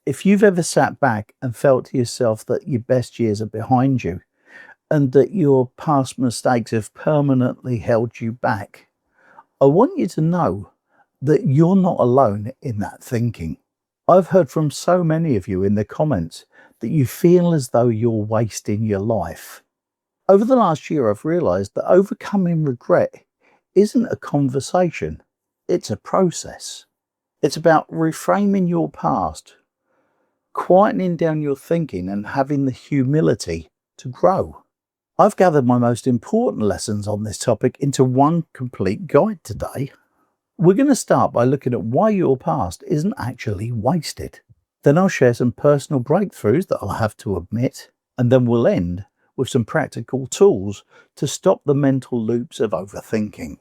If you've ever sat back and felt to yourself that your best years are behind you and that your past mistakes have permanently held you back, I want you to know that you're not alone in that thinking. I've heard from so many of you in the comments that you feel as though you're wasting your life. Over the last year, I've realized that overcoming regret isn't a conversation, it's a process. It's about reframing your past, quietening down your thinking, and having the humility to grow. I've gathered my most important lessons on this topic into one complete guide today. We're going to start by looking at why your past isn't actually wasted. Then I'll share some personal breakthroughs that I'll have to admit, and then we'll end with some practical tools to stop the mental loops of overthinking.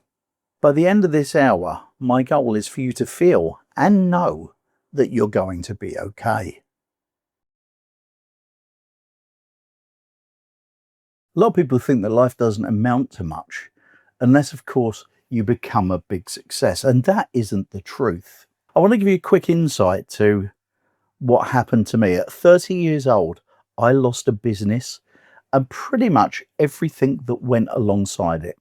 By the end of this hour, my goal is for you to feel and know that you're going to be okay. A lot of people think that life doesn't amount to much, unless, of course, you become a big success, and that isn't the truth. I want to give you a quick insight to what happened to me. At 30 years old, I lost a business and pretty much everything that went alongside it.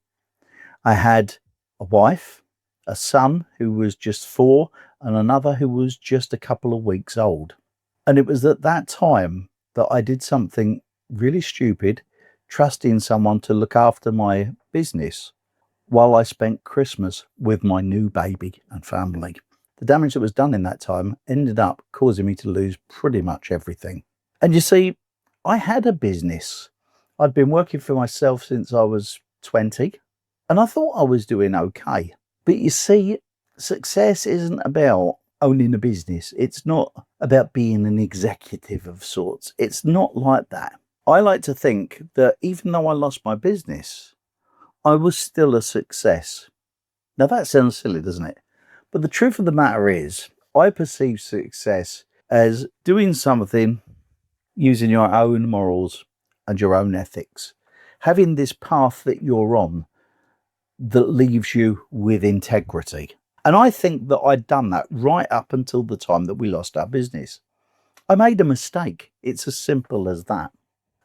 I had a wife, a son who was just 4, and another who was just a couple of weeks old. And it was at that time that I did something really stupid, trusting someone to look after my business while I spent Christmas with my new baby and family. The damage that was done in that time ended up causing me to lose pretty much everything. And you see, I had a business. I'd been working for myself since I was 20, and I thought I was doing okay. But you see, success isn't about owning a business. It's not about being an executive of sorts. It's not like that. I like to think that even though I lost my business, I was still a success. Now that sounds silly, doesn't it? But the truth of the matter is, I perceive success as doing something using your own morals and your own ethics, having this path that you're on that leaves you with integrity. And I think that I'd done that right up until the time that we lost our business. I made a mistake. It's as simple as that.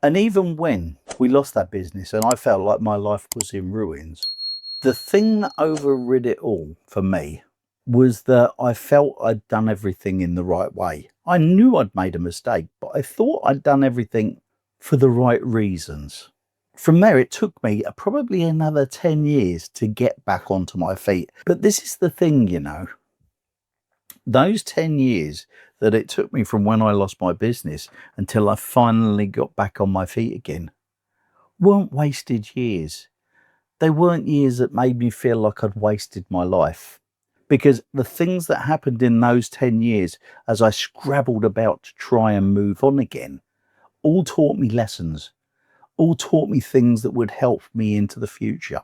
And even when we lost that business and I felt like my life was in ruins, the thing that overrid it all for me was that I felt I'd done everything in the right way. I knew I'd made a mistake, but I thought I'd done everything for the right reasons. From there, it took me probably another 10 years to get back onto my feet. But this is the thing, you know, those 10 years that it took me from when I lost my business until I finally got back on my feet again weren't wasted years. They weren't years that made me feel like I'd wasted my life. Because the things that happened in those 10 years as I scrabbled about to try and move on again all taught me lessons, all taught me things that would help me into the future.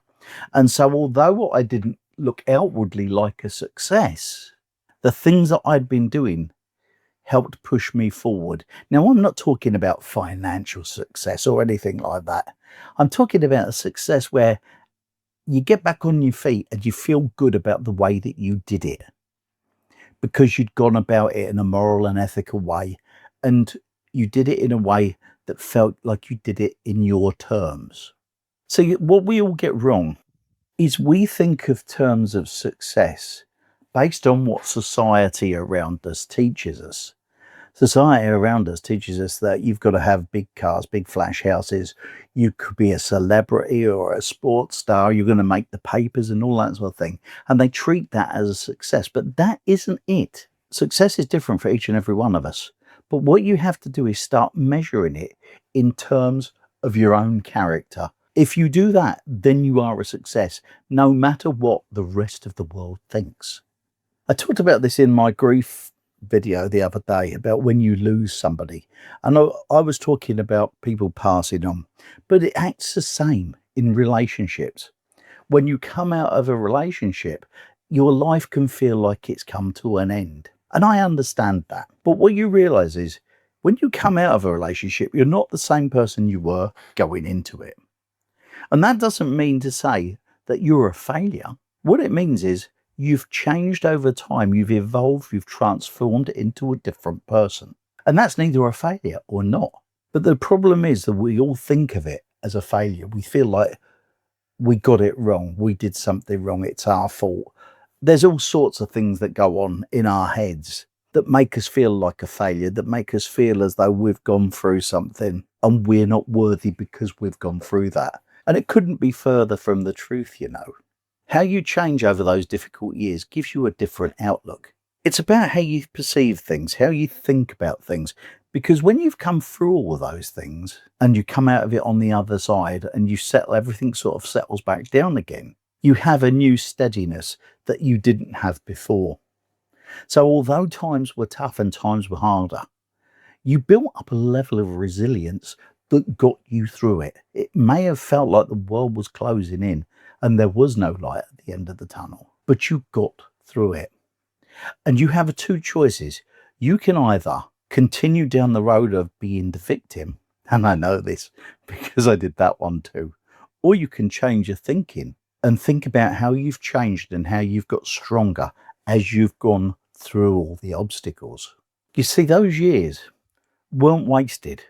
And so although I didn't look outwardly like a success, the things that I'd been doing helped push me forward. Now, I'm not talking about financial success or anything like that. I'm talking about a success where you get back on your feet and you feel good about the way that you did it because you'd gone about it in a moral and ethical way, and you did it in a way that felt like you did it in your terms. So what we all get wrong is we think of terms of success based on what society around us teaches us. Society around us teaches us that you've got to have big cars, big flash houses. You could be a celebrity or a sports star. You're going to make the papers and all that sort of thing. And they treat that as a success, but that isn't it. Success is different for each and every one of us. But what you have to do is start measuring it in terms of your own character. If you do that, then you are a success, no matter what the rest of the world thinks. I talked about this in my grief video the other day about when you lose somebody. And I was talking about people passing on, but it acts the same in relationships. When you come out of a relationship, your life can feel like it's come to an end. And I understand that. But what you realize is when you come out of a relationship, you're not the same person you were going into it. And that doesn't mean to say that you're a failure. What it means is you've changed over time, you've evolved, you've transformed into a different person. And that's neither a failure or not. But the problem is that we all think of it as a failure. We feel like we got it wrong. We did something wrong. It's our fault. There's all sorts of things that go on in our heads that make us feel like a failure, that make us feel as though we've gone through something and we're not worthy because we've gone through that. And it couldn't be further from the truth, you know. How you change over those difficult years gives you a different outlook. It's about how you perceive things, how you think about things. Because when you've come through all of those things and you come out of it on the other side and you settle, everything sort of settles back down again, you have a new steadiness that you didn't have before. So although times were tough and times were harder, you built up a level of resilience that got you through it. It may have felt like the world was closing in and there was no light at the end of the tunnel, but you got through it. And you have two choices. You can either continue down the road of being the victim, and I know this because I did that one too, or you can change your thinking and think about how you've changed and how you've got stronger as you've gone through all the obstacles. You see, those years weren't wasted.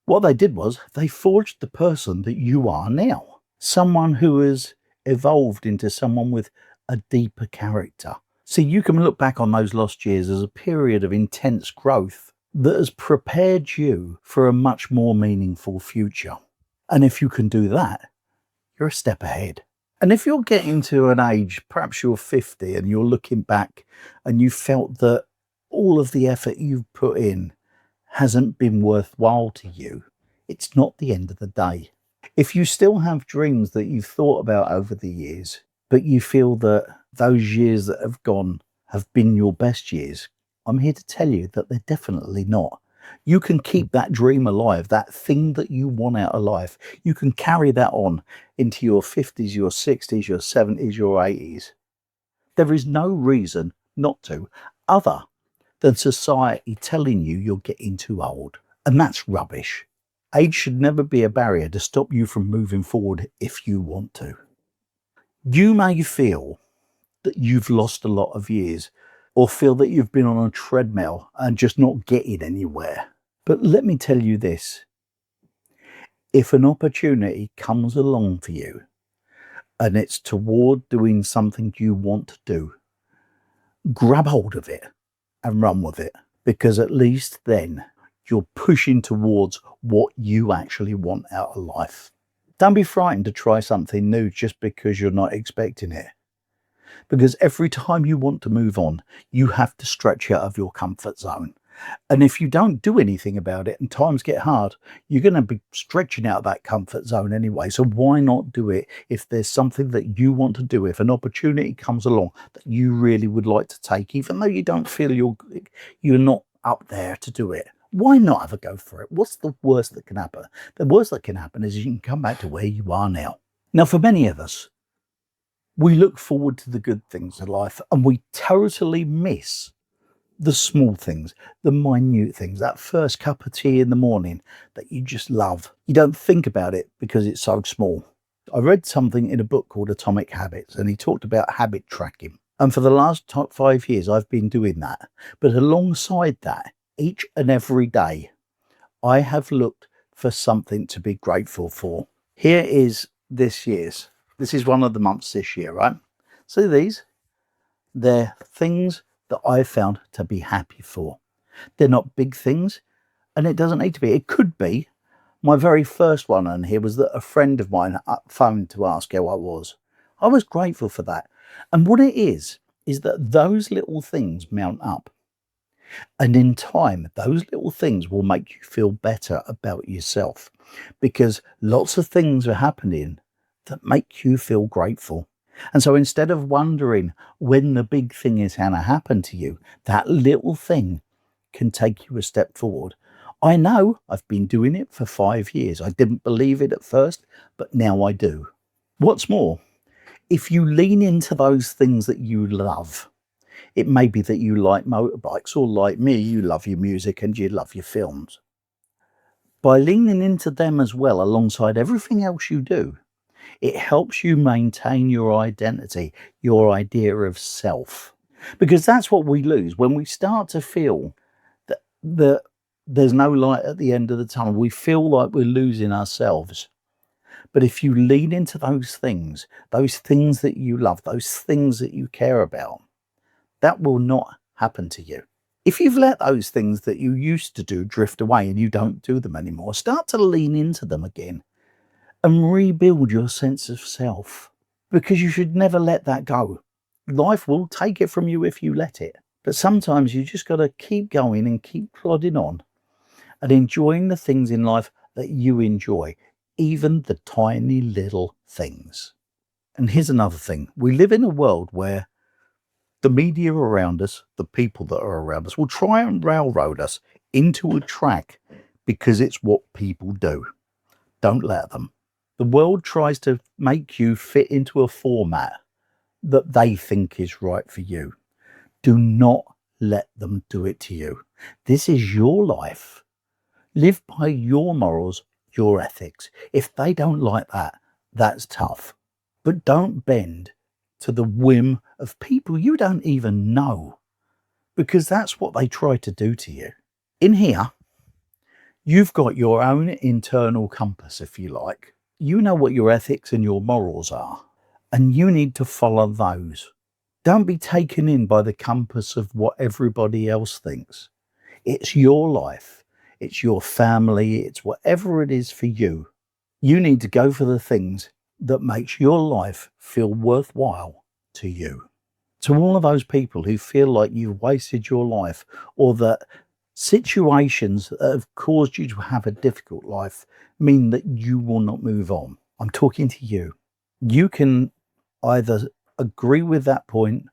What they did was they forged the person that you are now, someone who has evolved into someone with a deeper character. See, you can look back on those lost years as a period of intense growth that has prepared you for a much more meaningful future. And if you can do that, you're a step ahead. And if you're getting to an age, perhaps you're 50 and you're looking back and you felt that all of the effort you've put in hasn't been worthwhile to you, it's not the end of the day. If you still have dreams that you've thought about over the years, but you feel that those years that have gone have been your best years, I'm here to tell you that they're definitely not. You can keep that dream alive, that thing that you want out of life. You can carry that on into your 50s, your 60s, your 70s, your 80s. There is no reason not to, other than society telling you you're getting too old. And that's rubbish. Age should never be a barrier to stop you from moving forward if you want to. You may feel that you've lost a lot of years, or feel that you've been on a treadmill and just not getting anywhere. But let me tell you this, if an opportunity comes along for you and it's toward doing something you want to do, grab hold of it and run with it, because at least then you're pushing towards what you actually want out of life. Don't be frightened to try something new just because you're not expecting it. Because every time you want to move on, you have to stretch out of your comfort zone. And if you don't do anything about it and times get hard, you're going to be stretching out of that comfort zone anyway. So why not do it if there's something that you want to do, if an opportunity comes along that you really would like to take, even though you don't feel you're not up there to do it. Why not have a go for it? What's the worst that can happen? The worst that can happen is you can come back to where you are now. Now, for many of us, we look forward to the good things in life and we totally miss the small things, the minute things, that first cup of tea in the morning that you just love. You don't think about it because it's so small. I read something in a book called Atomic Habits, and he talked about habit tracking. And for the last 5 years, I've been doing that. But alongside that, each and every day, I have looked for something to be grateful for. Here is this year's. This is one of the months this year, right? See these? They're things that I found to be happy for. They're not big things, and it doesn't need to be. It could be. My very first one on here was that a friend of mine phoned to ask how I was. I was grateful for that. And what it is that those little things mount up. And in time, those little things will make you feel better about yourself, because lots of things are happening that make you feel grateful. And so instead of wondering when the big thing is going to happen to you, that little thing can take you a step forward. I know I've been doing it for 5 years. I didn't believe it at first, but now I do. What's more, if you lean into those things that you love, it may be that you like motorbikes, or like me, you love your music and you love your films. By leaning into them as well alongside everything else you do, it helps you maintain your identity, your idea of self. Because that's what we lose when we start to feel that There's no light at the end of the tunnel. We feel like we're losing ourselves. But if you lean into those things that you love, those things that you care about, that will not happen to you. If you've let those things that you used to do drift away and you don't do them anymore, start to lean into them again and rebuild your sense of self, because you should never let that go. Life will take it from you if you let it. But sometimes you just got to keep going and keep plodding on and enjoying the things in life that you enjoy, even the tiny little things. And here's another thing. We live in a world where the media around us, the people that are around us, will try and railroad us into a track because it's what people do. Don't let them. The world tries to make you fit into a format that they think is right for you. Do not let them do it to you. This is your life. Live by your morals, your ethics. If they don't like that, that's tough. But don't bend to the whim of people you don't even know, because that's what they try to do to you. In here, you've got your own internal compass, if you like. You know what your ethics and your morals are, and you need to follow those. Don't be taken in by the compass of what everybody else thinks. It's your life. It's your family. It's whatever it is for you. You need to go for the things that makes your life feel worthwhile to you. To all of those people who feel like you've wasted your life, or that situations that have caused you to have a difficult life mean that you will not move on, I'm talking to you. You can either agree with that point,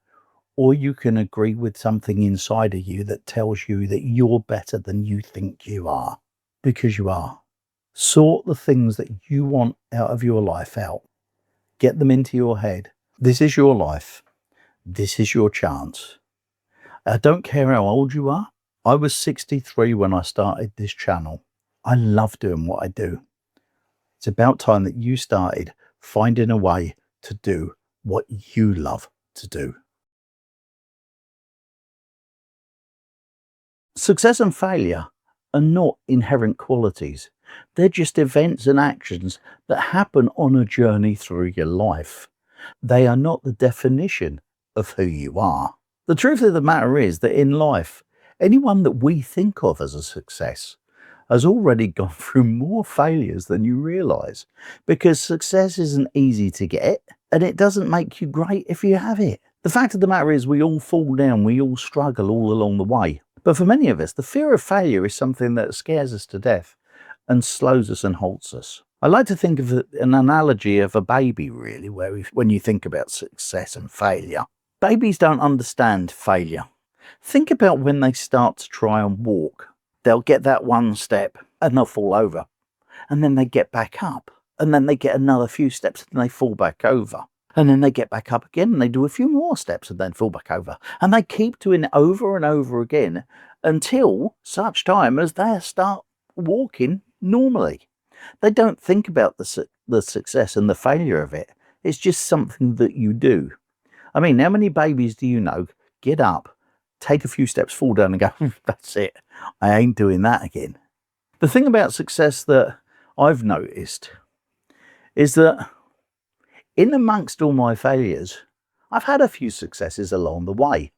or you can agree with something inside of you that tells you that you're better than you think you are, because you are. Sort the things that you want out of your life out. Get them into your head. This is your life. This is your chance. I don't care how old you are. I was 63 when I started this channel. I love doing what I do. It's about time that you started finding a way to do what you love to do. Success and failure are not inherent qualities. They're just events and actions that happen on a journey through your life. They are not the definition of who you are. The truth of the matter is that in life, anyone that we think of as a success has already gone through more failures than you realize, because success isn't easy to get, and it doesn't make you great if you have it. The fact of the matter is we all fall down, we all struggle all along the way. But for many of us, the fear of failure is something that scares us to death and slows us and halts us. I like to think of an analogy of a baby, really, where when you think about success and failure. Babies don't understand failure. Think about when they start to try and walk. They'll get that one step and they'll fall over. And then they get back up. And then they get another few steps and they fall back over. And then they get back up again and they do a few more steps and then fall back over. And they keep doing it over and over again until such time as they start walking normally. They don't think about the success and the failure of it. It's just something that you do. I mean, how many babies do you know get up, take a few steps, fall down and go, that's it, I ain't doing that again? The thing about success that I've noticed is that in amongst all my failures, I've had a few successes along the way.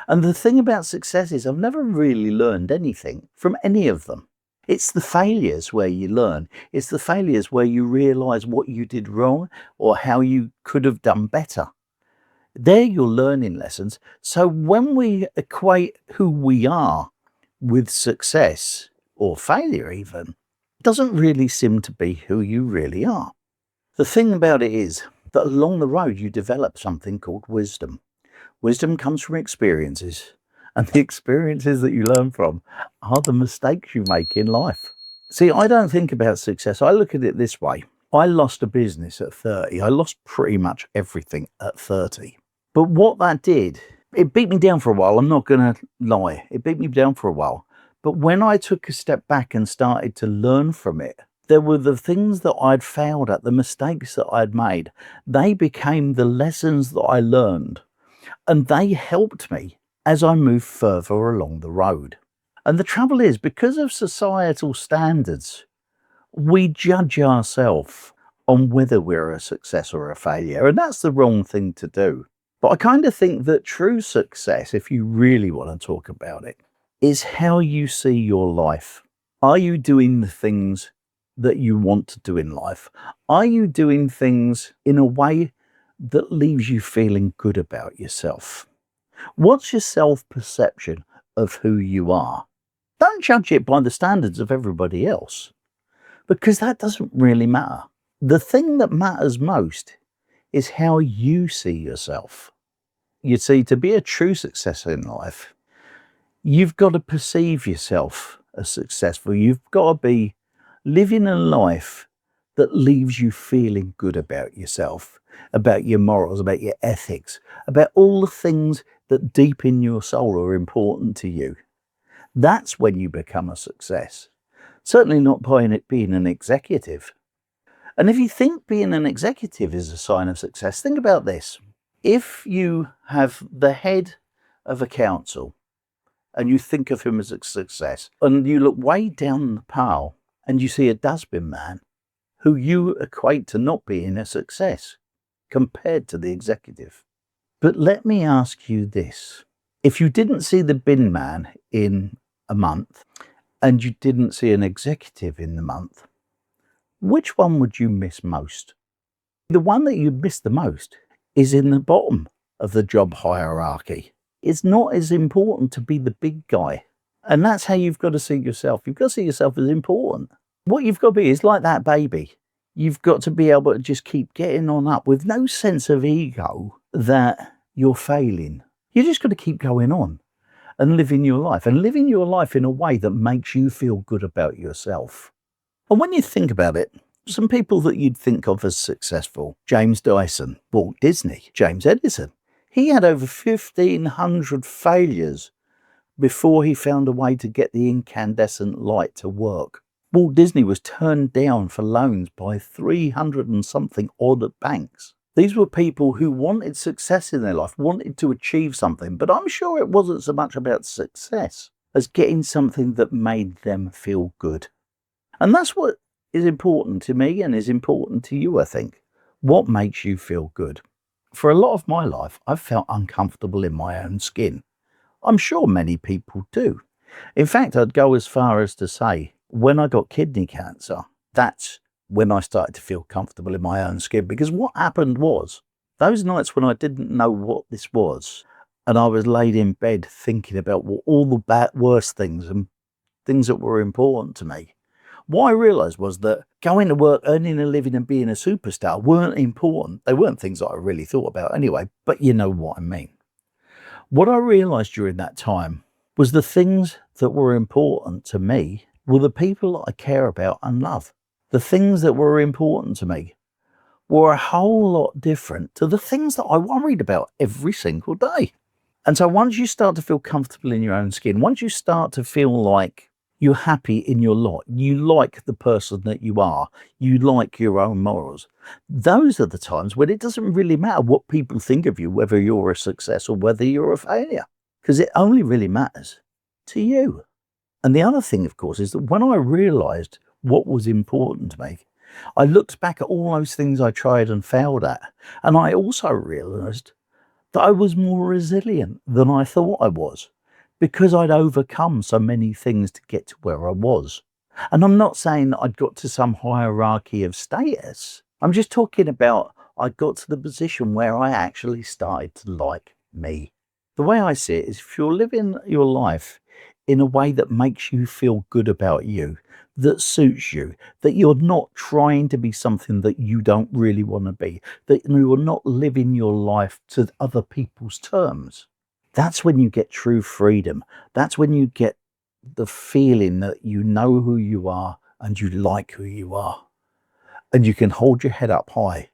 And the thing about success is I've never really learned anything from any of them. It's the failures where you learn. It's the failures where you realize what you did wrong or how you could have done better. They're your learning lessons. So when we equate who we are with success or failure even, it doesn't really seem to be who you really are. The thing about it is that along the road you develop something called wisdom. Wisdom comes from experiences, and the experiences that you learn from are the mistakes you make in life. See, I don't think about success. I look at it this way. I lost a business at 30. I lost pretty much everything at 30. But what that did, it beat me down for a while. I'm not going to lie. It beat me down for a while. But when I took a step back and started to learn from it, there were the things that I'd failed at, the mistakes that I'd made. They became the lessons that I learned, and they helped me as I moved further along the road. And the trouble is, because of societal standards, we judge ourselves on whether we're a success or a failure, and that's the wrong thing to do. But I kind of think that true success, if you really want to talk about it, is how you see your life. Are you doing the things that you want to do in life? Are you doing things in a way that leaves you feeling good about yourself? What's your self-perception of who you are? Don't judge it by the standards of everybody else, because that doesn't really matter. The thing that matters most is how you see yourself. You see, to be a true success in life, you've got to perceive yourself as successful. You've got to be living a life that leaves you feeling good about yourself, about your morals, about your ethics, about all the things that deep in your soul are important to you. That's when you become a success. Certainly not by it being an executive. And if you think being an executive is a sign of success, think about this. If you have the head of a council and you think of him as a success, and you look way down the pile and you see a dustbin man who you equate to not being a success compared to the executive. But let me ask you this. If you didn't see the bin man in a month and you didn't see an executive in the month, which one would you miss most? The one that you miss the most is in the bottom of the job hierarchy. It's not as important to be the big guy. And that's how you've got to see yourself. You've got to see yourself as important. What you've got to be is like that baby. You've got to be able to just keep getting on up with no sense of ego that you're failing. You just got to keep going on and living your life, and living your life in a way that makes you feel good about yourself. And when you think about it, some people that you'd think of as successful: James Dyson, Walt Disney, James Edison. He had over 1,500 failures before he found a way to get the incandescent light to work. Walt Disney was turned down for loans by 300 and something odd banks. These were people who wanted success in their life, wanted to achieve something, but I'm sure it wasn't so much about success as getting something that made them feel good. And that's what is important to me and is important to you, I think. What makes you feel good? For a lot of my life, I've felt uncomfortable in my own skin. I'm sure many people do. In fact, I'd go as far as to say, when I got kidney cancer, that's when I started to feel comfortable in my own skin. Because what happened was, those nights when I didn't know what this was, and I was laid in bed thinking about all the worst things and things that were important to me, what I realised was that going to work, earning a living and being a superstar weren't important. They weren't things that I really thought about anyway, but you know what I mean. What I realised during that time was the things that were important to me were the people that I care about and love. The things that were important to me were a whole lot different to the things that I worried about every single day. And so once you start to feel comfortable in your own skin, once you start to feel like you're happy in your lot, you like the person that you are, you like your own morals, those are the times when it doesn't really matter what people think of you, whether you're a success or whether you're a failure, because it only really matters to you. And the other thing, of course, is that when I realised what was important to me, I looked back at all those things I tried and failed at, and I also realised that I was more resilient than I thought I was, because I'd overcome so many things to get to where I was. And I'm not saying that I'd got to some hierarchy of status. I'm just talking about I got to the position where I actually started to like me. The way I see it is, if you're living your life in a way that makes you feel good about you, that suits you, that you're not trying to be something that you don't really want to be, that you're not living your life to other people's terms, that's when you get true freedom. That's when you get the feeling that you know who you are and you like who you are. And you can hold your head up high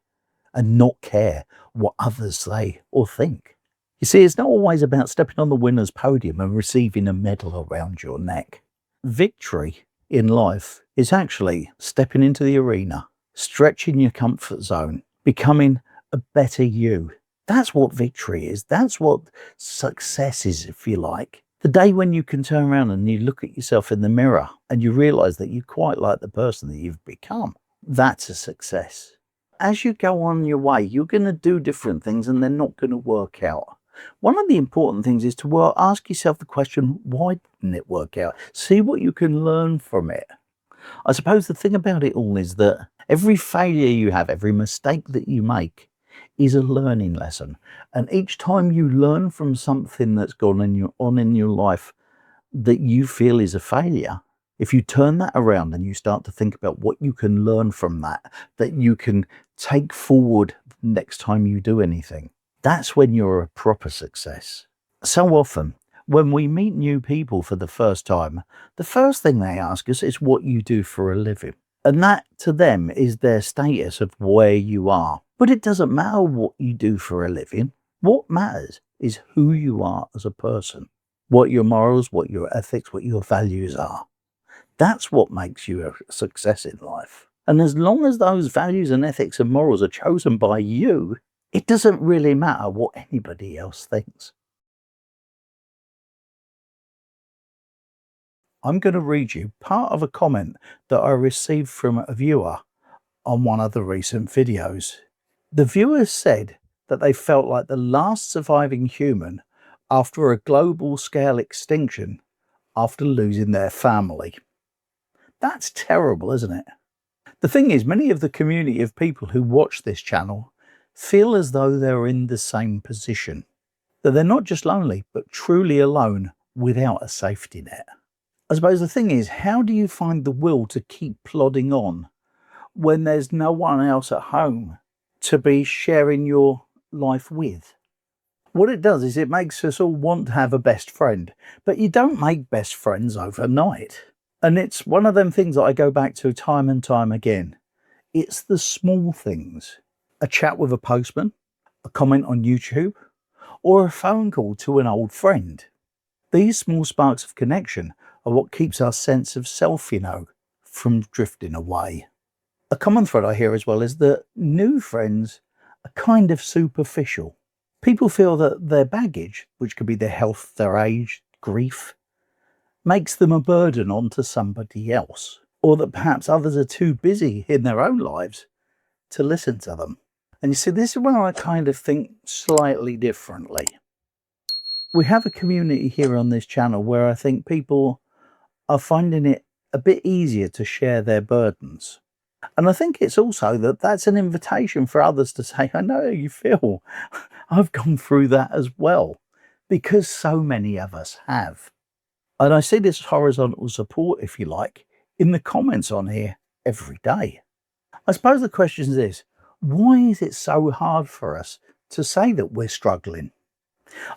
and not care what others say or think. You see, it's not always about stepping on the winner's podium and receiving a medal around your neck. Victory in life is actually stepping into the arena, stretching your comfort zone, becoming a better you. That's what victory is. That's what success is, if you like. The day when you can turn around and you look at yourself in the mirror and you realise that you quite like the person that you've become, that's a success. As you go on your way, you're going to do different things and they're not going to work out. One of the important things is to ask yourself the question, why didn't it work out? See what you can learn from it. I suppose the thing about it all is that every failure you have, every mistake that you make is a learning lesson. And each time you learn from something that's gone on in your life that you feel is a failure, if you turn that around and you start to think about what you can learn from that, that you can take forward next time you do anything, that's when you're a proper success. So often, when we meet new people for the first time, the first thing they ask us is what you do for a living. And that to them is their status of where you are. But it doesn't matter what you do for a living. What matters is who you are as a person, what your morals, what your ethics, what your values are. That's what makes you a success in life. And as long as those values and ethics and morals are chosen by you, it doesn't really matter what anybody else thinks. I'm going to read you part of a comment that I received from a viewer on one of the recent videos. The viewer said that they felt like the last surviving human after a global scale extinction after losing their family. That's terrible, isn't it? The thing is, many of the community of people who watch this channel feel as though they're in the same position, that they're not just lonely, but truly alone without a safety net. I suppose the thing is, how do you find the will to keep plodding on when there's no one else at home to be sharing your life with? What it does is it makes us all want to have a best friend, but you don't make best friends overnight. And it's one of them things that I go back to time and time again. It's the small things. A chat with a postman, a comment on YouTube, or a phone call to an old friend. These small sparks of connection are what keeps our sense of self, from drifting away. A common thread I hear as well is that new friends are kind of superficial. People feel that their baggage, which could be their health, their age, grief, makes them a burden onto somebody else, or that perhaps others are too busy in their own lives to listen to them. And you see, this is where I kind of think slightly differently. We have a community here on this channel where I think people are finding it a bit easier to share their burdens. And I think it's also that that's an invitation for others to say, I know how you feel. I've gone through that as well, because so many of us have. And I see this horizontal support, if you like, in the comments on here every day. I suppose the question is this: why is it so hard for us to say that we're struggling?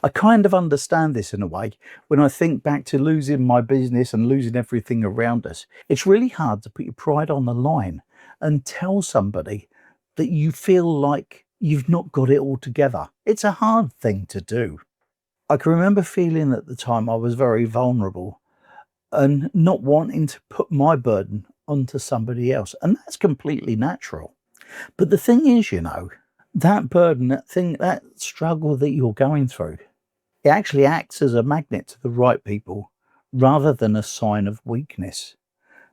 I kind of understand this in a way when I think back to losing my business and losing everything around us. It's really hard to put your pride on the line and tell somebody that you feel like you've not got it all together. It's a hard thing to do. I can remember feeling at the time I was very vulnerable and not wanting to put my burden onto somebody else. And that's completely natural. But the thing is, that burden, that struggle that you're going through, it actually acts as a magnet to the right people rather than a sign of weakness.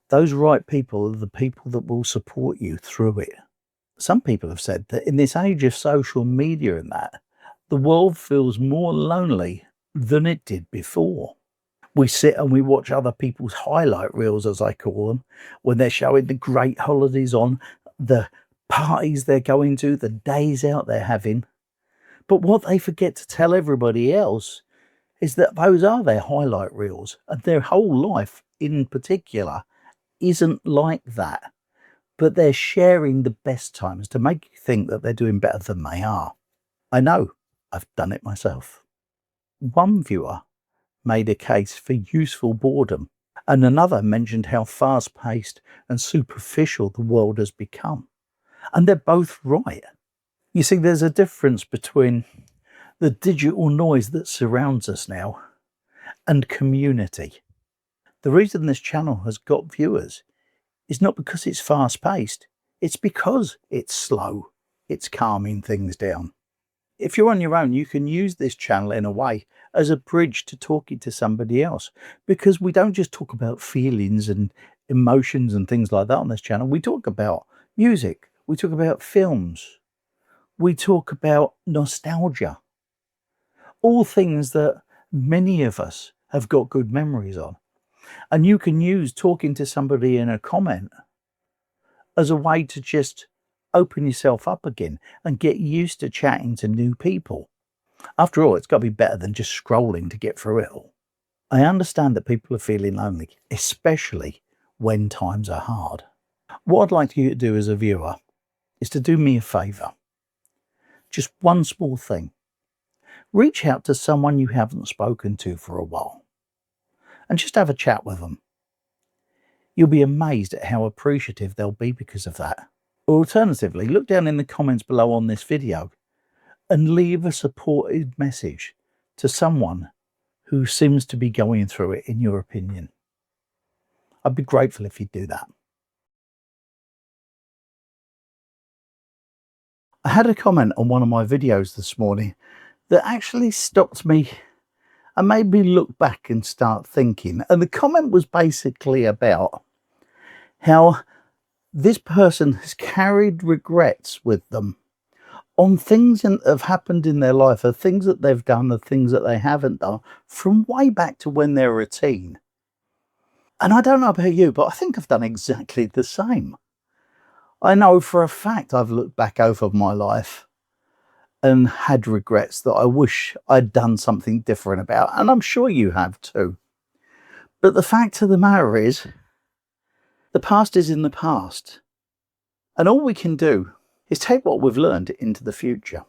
Those right people are the people that will support you through it. Some people have said that in this age of social media and that, the world feels more lonely than it did before. We sit and we watch other people's highlight reels, as I call them, when they're showing the great holidays on, the parties they're going to, the days out they're having. But what they forget to tell everybody else is that those are their highlight reels, and their whole life in particular isn't like that. But they're sharing the best times to make you think that they're doing better than they are. I know, I've done it myself. One viewer made a case for useful boredom, and another mentioned how fast-paced and superficial the world has become. And they're both right. You see, there's a difference between the digital noise that surrounds us now and community. The reason this channel has got viewers is not because it's fast-paced, it's because it's slow, it's calming things down. if you're on your own, you can use this channel in a way as a bridge to talking to somebody else, because we don't just talk about feelings and emotions and things like that on this channel. We talk about music, we talk about films, we talk about nostalgia, all things that many of us have got good memories on. And you can use talking to somebody in a comment as a way to just open yourself up again and get used to chatting to new people. After all, it's got to be better than just scrolling to get through it all. I understand that people are feeling lonely, especially when times are hard. What I'd like you to do as a viewer is to do me a favour. Just one small thing. Reach out to someone you haven't spoken to for a while and just have a chat with them. You'll be amazed at how appreciative they'll be because of that. Alternatively, look down in the comments below on this video and leave a supportive message to someone who seems to be going through it, in your opinion. I'd be grateful if you'd do that. I had a comment on one of my videos this morning that actually stopped me and made me look back and start thinking. And the comment was basically about how this person has carried regrets with them on things that have happened in their life, or things that they've done, or things that they haven't done, from way back to when they were a teen. And I don't know about you, but I think I've done exactly the same. I know for a fact I've looked back over my life and had regrets that I wish I'd done something different about, and I'm sure you have too. But the fact of the matter is, the past is in the past, and all we can do is take what we've learned into the future.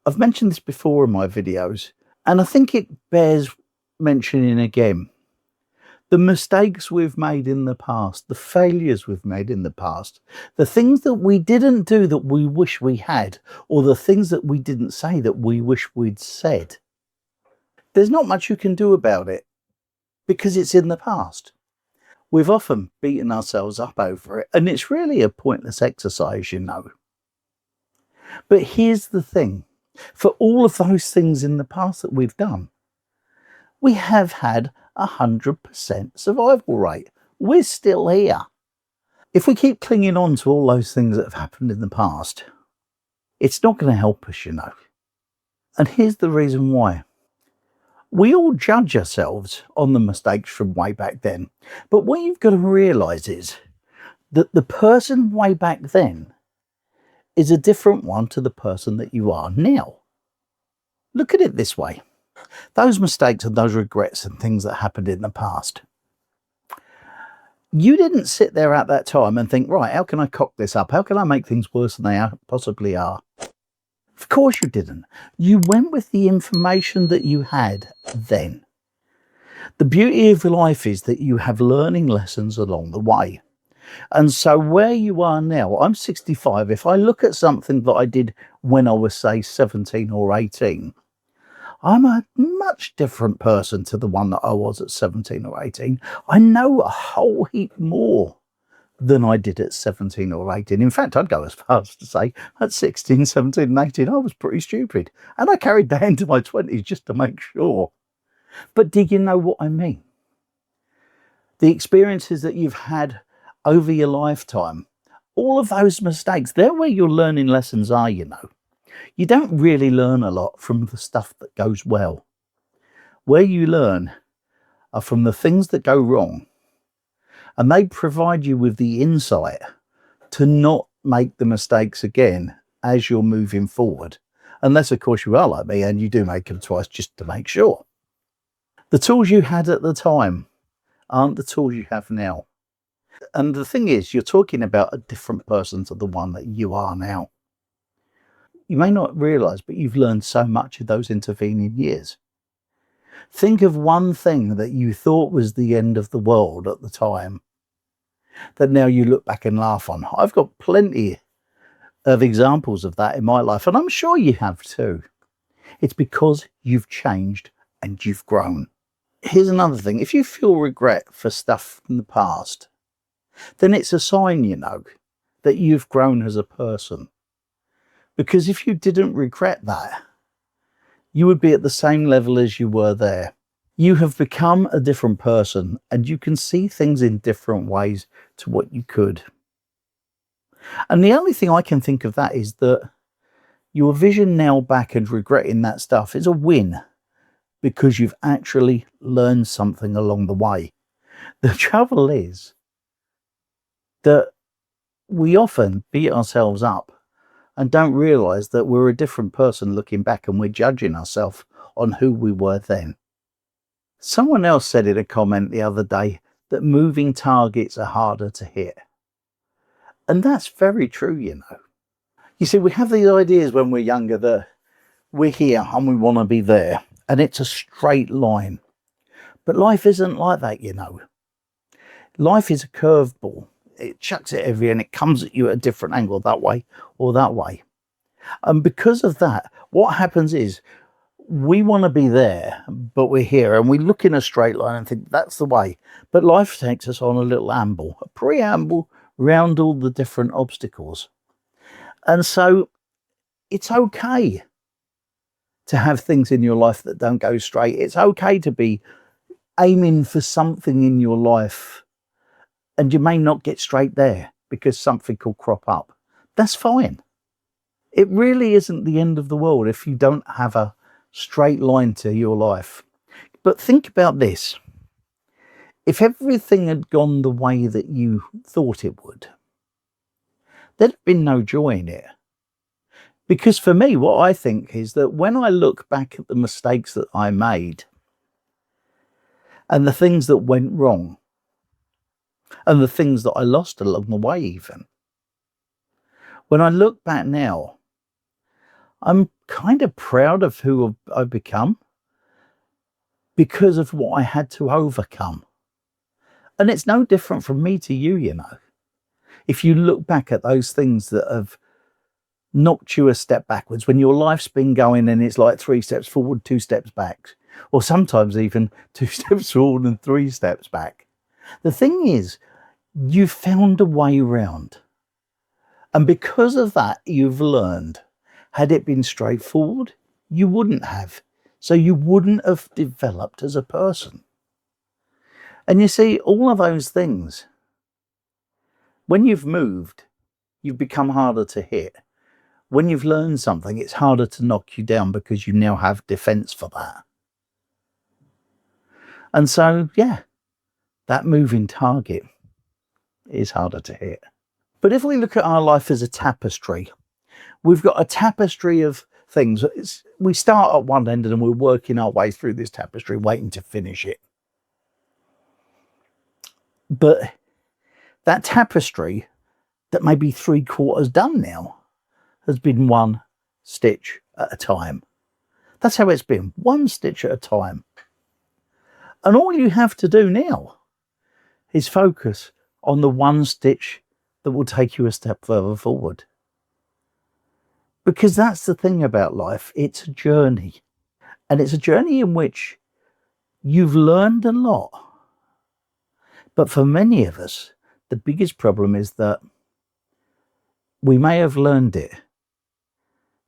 I've mentioned this before in my videos, and I think it bears mentioning again. The mistakes we've made in the past, the failures we've made in the past, the things that we didn't do that we wish we had, or the things that we didn't say that we wish we'd said. There's not much you can do about it because it's in the past. We've often beaten ourselves up over it, and it's really a pointless exercise, you know. But here's the thing. For all of those things in the past that we've done, we have had 100% survival rate. We're still here. If we keep clinging on to all those things that have happened in the past, it's not going to help us, you know. And here's the reason why. We all judge ourselves on the mistakes from way back then. But what you've got to realise is that the person way back then is a different one to the person that you are now. Look at it this way. Those mistakes and those regrets and things that happened in the past, you didn't sit there at that time and think, right, how can I cock this up? How can I make things worse than they possibly are? Of course you didn't. You went with the information that you had then. The beauty of life is that you have learning lessons along the way. And so where you are now, I'm 65. If I look at something that I did when I was, say, 17 or 18, I'm a much different person to the one that I was at 17 or 18. I know a whole heap more than I did at 17 or 18. In fact, I'd go as far as to say at 16, 17 and 18, I was pretty stupid. And I carried that into my 20s just to make sure. But do you know what I mean? The experiences that you've had over your lifetime, all of those mistakes, they're where your learning lessons are, you know. You don't really learn a lot from the stuff that goes well. Where you learn are from the things that go wrong, and they provide you with the insight to not make the mistakes again as you're moving forward. Unless, of course, you are like me and you do make them twice just to make sure. The tools you had at the time aren't the tools you have now. And the thing is, you're talking about a different person to the one that you are now. You may not realise, but you've learned so much of those intervening years. Think of one thing that you thought was the end of the world at the time, that now you look back and laugh on. I've got plenty of examples of that in my life, and I'm sure you have too. It's because you've changed and you've grown. Here's another thing. If you feel regret for stuff from the past, then it's a sign, you know, that you've grown as a person. Because if you didn't regret that, you would be at the same level as you were there. You have become a different person and you can see things in different ways to what you could. And the only thing I can think of that is that your vision now back and regretting that stuff is a win because you've actually learned something along the way. The trouble is that we often beat ourselves up and don't realize that we're a different person looking back and we're judging ourselves on who we were then. Someone else said in a comment the other day that moving targets are harder to hit. And that's very true, you know. You see, we have these ideas when we're younger that we're here and we want to be there, and it's a straight line. But life isn't like that, you know. Life is a curveball. It chucks it everywhere and it comes at you at a different angle, that way or that way. And because of that, what happens is we want to be there, but we're here, and we look in a straight line and think that's the way. But life takes us on a little amble, a preamble round all the different obstacles. And so it's okay to have things in your life that don't go straight. It's okay to be aiming for something in your life, and you may not get straight there because something will crop up. That's fine. It really isn't the end of the world if you don't have a straight line to your life. But think about this. If everything had gone the way that you thought it would, there'd have been no joy in it. Because for me, what I think is that when I look back at the mistakes that I made and the things that went wrong and the things that I lost along the way even, when I look back now, I'm kind of proud of who I've become because of what I had to overcome. And it's no different from me to you, you know. If you look back at those things that have knocked you a step backwards, when your life's been going and it's like 3 steps forward, 2 steps back, or sometimes even 2 steps forward and 3 steps back. The thing is, you've found a way round. And because of that, you've learned. Had it been straightforward, you wouldn't have. So you wouldn't have developed as a person. And you see, all of those things, when you've moved, you've become harder to hit. When you've learned something, it's harder to knock you down because you now have defense for that. And so, yeah, that moving target is harder to hit. But if we look at our life as a tapestry, we've got a tapestry of things. We start at one end and we're working our way through this tapestry, waiting to finish it. But that tapestry that may be 3/4 done now has been one stitch at a time. That's how it's been, one stitch at a time. And all you have to do now is focus on the one stitch that will take you a step further forward. Because that's the thing about life, it's a journey. And it's a journey in which you've learned a lot. But for many of us, the biggest problem is that we may have learned it,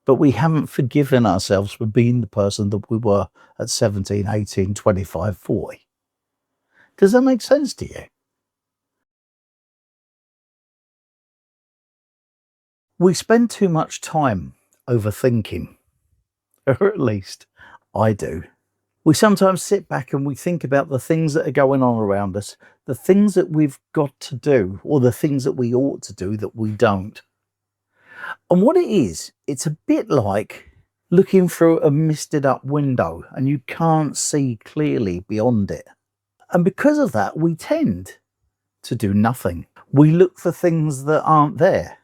but we haven't forgiven ourselves for being the person that we were at 17, 18, 25, 40. Does that make sense to you? We spend too much time overthinking, or at least I do. We sometimes sit back and we think about the things that are going on around us, the things that we've got to do, or the things that we ought to do that we don't. And what it is, it's a bit like looking through a misted up window and you can't see clearly beyond it. And because of that, we tend to do nothing. We look for things that aren't there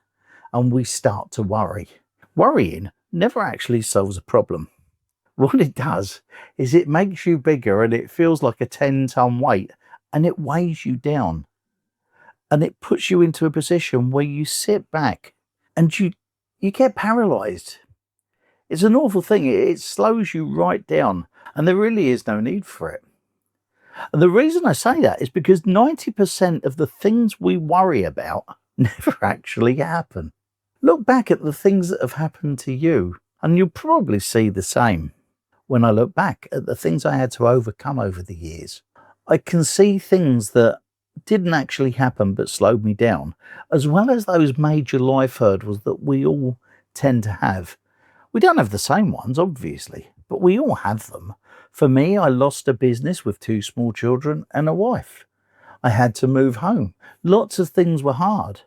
and we start to worry. Worrying never actually solves a problem. What it does is it makes you bigger and it feels like a 10-ton weight and it weighs you down. And it puts you into a position where you sit back and you get paralyzed. It's an awful thing. It slows you right down and there really is no need for it. And the reason I say that is because 90% of the things we worry about never actually happen. Look back at the things that have happened to you, and you'll probably see the same. When I look back at the things I had to overcome over the years, I can see things that didn't actually happen but slowed me down, as well as those major life hurdles that we all tend to have. We don't have the same ones, obviously, but we all have them. For me, I lost a business with 2 small children and a wife. I had to move home. Lots of things were hard.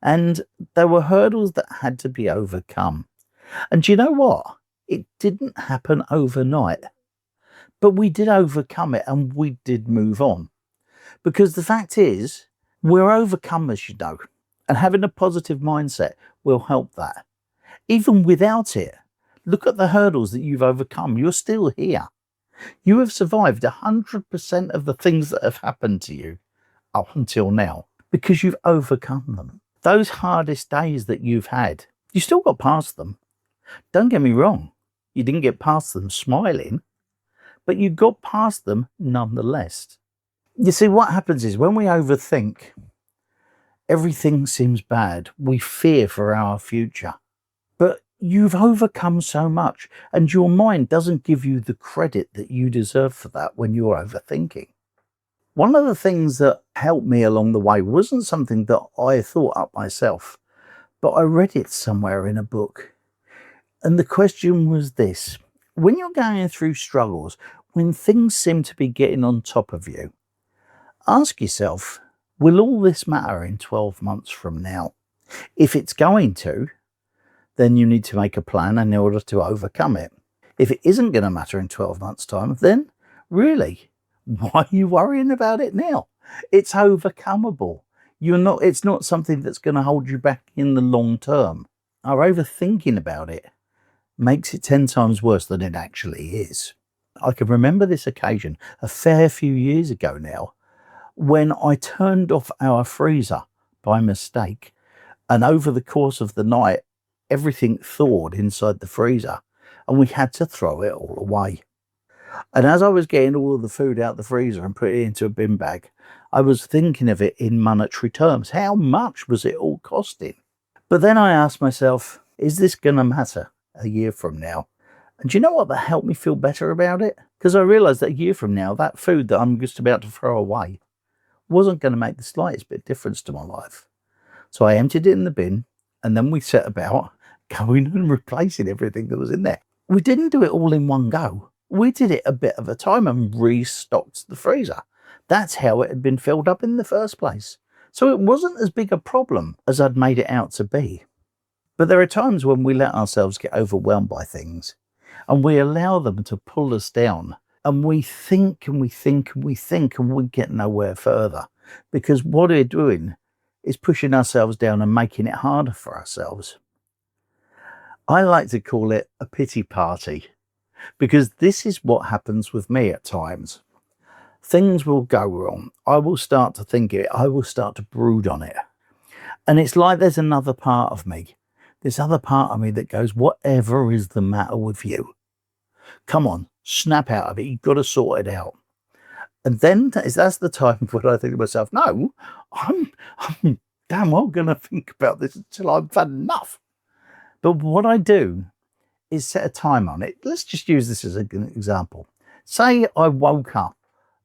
And there were hurdles that had to be overcome. And do you know what? It didn't happen overnight. But we did overcome it and we did move on. Because the fact is, we're overcomers, you know. And having a positive mindset will help that. Even without it, look at the hurdles that you've overcome. You're still here. You have survived 100% of the things that have happened to you up until now because you've overcome them. Those hardest days that you've had, you still got past them. Don't get me wrong. You didn't get past them smiling, but you got past them nonetheless. You see, what happens is when we overthink, everything seems bad. We fear for our future. But you've overcome so much, and your mind doesn't give you the credit that you deserve for that when you're overthinking. One of the things that helped me along the way wasn't something that I thought up myself, but I read it somewhere in a book. And the question was this: when you're going through struggles, when things seem to be getting on top of you, ask yourself, will all this matter in 12 months from now? If it's going to, then you need to make a plan in order to overcome it. If it isn't going to matter in 12 months' time, then really, why are you worrying about it now? It's overcomable. It's not something that's going to hold you back in the long term. Our overthinking about it makes it 10 times worse than it actually is. I can remember this occasion a fair few years ago now when I turned off our freezer by mistake, and over the course of the night, everything thawed inside the freezer and we had to throw it all away. And as I was getting all of the food out the freezer and put it into a bin bag, I was thinking of it in monetary terms. How much was it all costing? But then I asked myself, is this going to matter a year from now? And do you know what that helped me feel better about it? Because I realised that a year from now, that food that I'm just about to throw away wasn't going to make the slightest bit of difference to my life. So I emptied it in the bin, and then we set about going and replacing everything that was in there. We didn't do it all in one go. We did it a bit at a time and restocked the freezer. That's how it had been filled up in the first place. So it wasn't as big a problem as I'd made it out to be. But there are times when we let ourselves get overwhelmed by things and we allow them to pull us down, and we think and we think and we think and we get nowhere further, because what we're doing is pushing ourselves down and making it harder for ourselves. I like to call it a pity party, because this is what happens with me at times. Things will go wrong. I will start to think it. I will start to brood on it. And it's like there's another part of me, this other part of me that goes, whatever is the matter with you? Come on, snap out of it. You've got to sort it out. And then that's the time when I think to myself, no, I'm damn well going to think about this until I've had enough. But what I do is set a time on it. Let's just use this as an example. Say I woke up,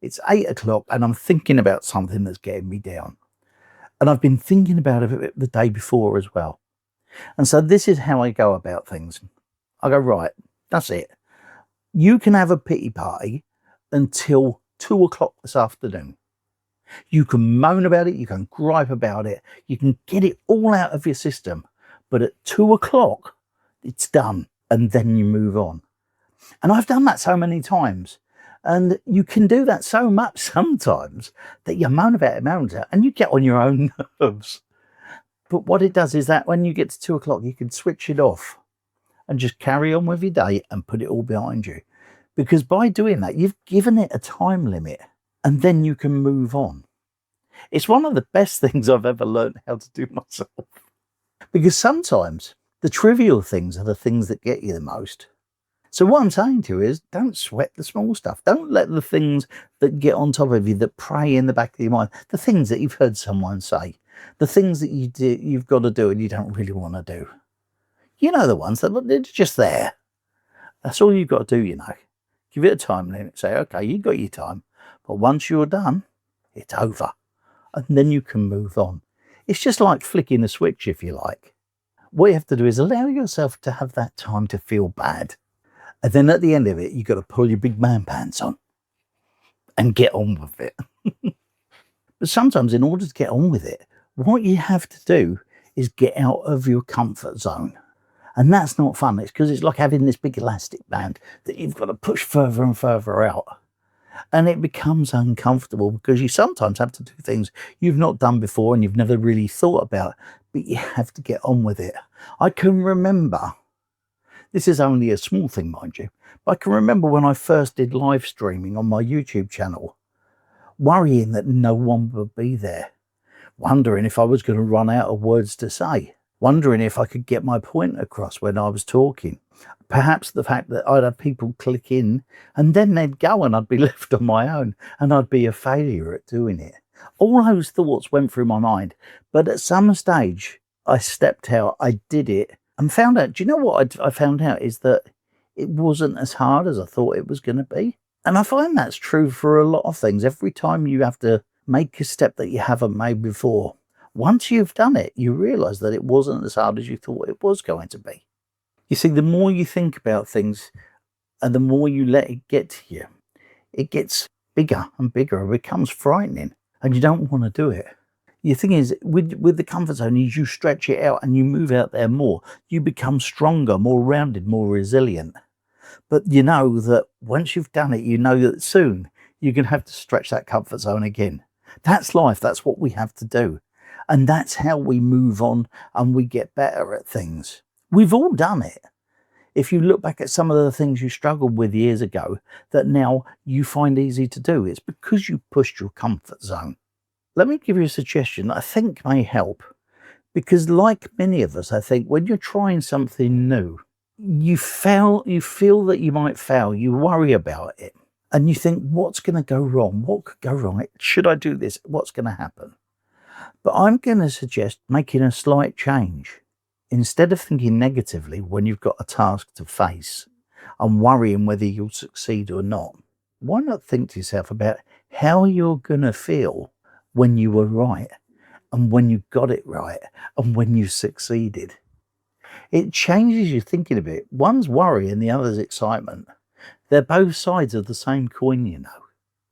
it's 8 o'clock, and I'm thinking about something that's getting me down. And I've been thinking about it the day before as well. And so this is how I go about things. I go, right, that's it. You can have a pity party until 2 o'clock this afternoon. You can moan about it, you can gripe about it, you can get it all out of your system. But at 2 o'clock, it's done. And then you move on. And I've done that so many times. And you can do that so much sometimes that you moan about it, and you get on your own nerves. But what it does is that when you get to 2 o'clock, you can switch it off and just carry on with your day and put it all behind you. Because by doing that, you've given it a time limit, and then you can move on. It's one of the best things I've ever learned how to do myself. Because sometimes the trivial things are the things that get you the most. So what I'm saying to you is, don't sweat the small stuff. Don't let the things that get on top of you, that prey in the back of your mind, the things that you've heard someone say, The things that you've got to do and you don't really want to do. You know, the ones that they're just there. That's all you've got to do, you know. Give it a time limit. Say, okay, you got your time. But once you're done, it's over. And then you can move on. It's just like flicking a switch, if you like. What you have to do is allow yourself to have that time to feel bad. And then at the end of it, you've got to pull your big man pants on and get on with it. But sometimes in order to get on with it, what you have to do is get out of your comfort zone. And that's not fun. It's because it's like having this big elastic band that you've got to push further and further out. And it becomes uncomfortable because you sometimes have to do things you've not done before and you've never really thought about, but you have to get on with it. I can remember, this is only a small thing, mind you, but I can remember when I first did live streaming on my YouTube channel, worrying that no one would be there, wondering if I was going to run out of words to say, wondering if I could get my point across when I was talking. Perhaps the fact that I'd have people click in and then they'd go and I'd be left on my own and I'd be a failure at doing it. All those thoughts went through my mind, but at some stage I stepped out, I did it and found out, do you know what I found out is that it wasn't as hard as I thought it was going to be. And I find that's true for a lot of things. Every time you have to make a step that you haven't made before, once you've done it, you realise that it wasn't as hard as you thought it was going to be. You see, the more you think about things and the more you let it get to you, it gets bigger and bigger and becomes frightening and you don't want to do it. The thing is, with the comfort zone, is you stretch it out and you move out there more. You become stronger, more rounded, more resilient. But you know that once you've done it, you know that soon you're going to have to stretch that comfort zone again. That's life. That's what we have to do. And that's how we move on and we get better at things. We've all done it. If you look back at some of the things you struggled with years ago that now you find easy to do, it's because you pushed your comfort zone. Let me give you a suggestion that I think may help. Because like many of us, I think when you're trying something new, you feel that you might fail, you worry about it, and you think, what's going to go wrong? What could go right? Should I do this? What's going to happen? But I'm going to suggest making a slight change. Instead of thinking negatively when you've got a task to face and worrying whether you'll succeed or not, why not think to yourself about how you're going to feel when you were right and when you got it right and when you succeeded? It changes your thinking a bit. One's worry and the other's excitement. They're both sides of the same coin, you know.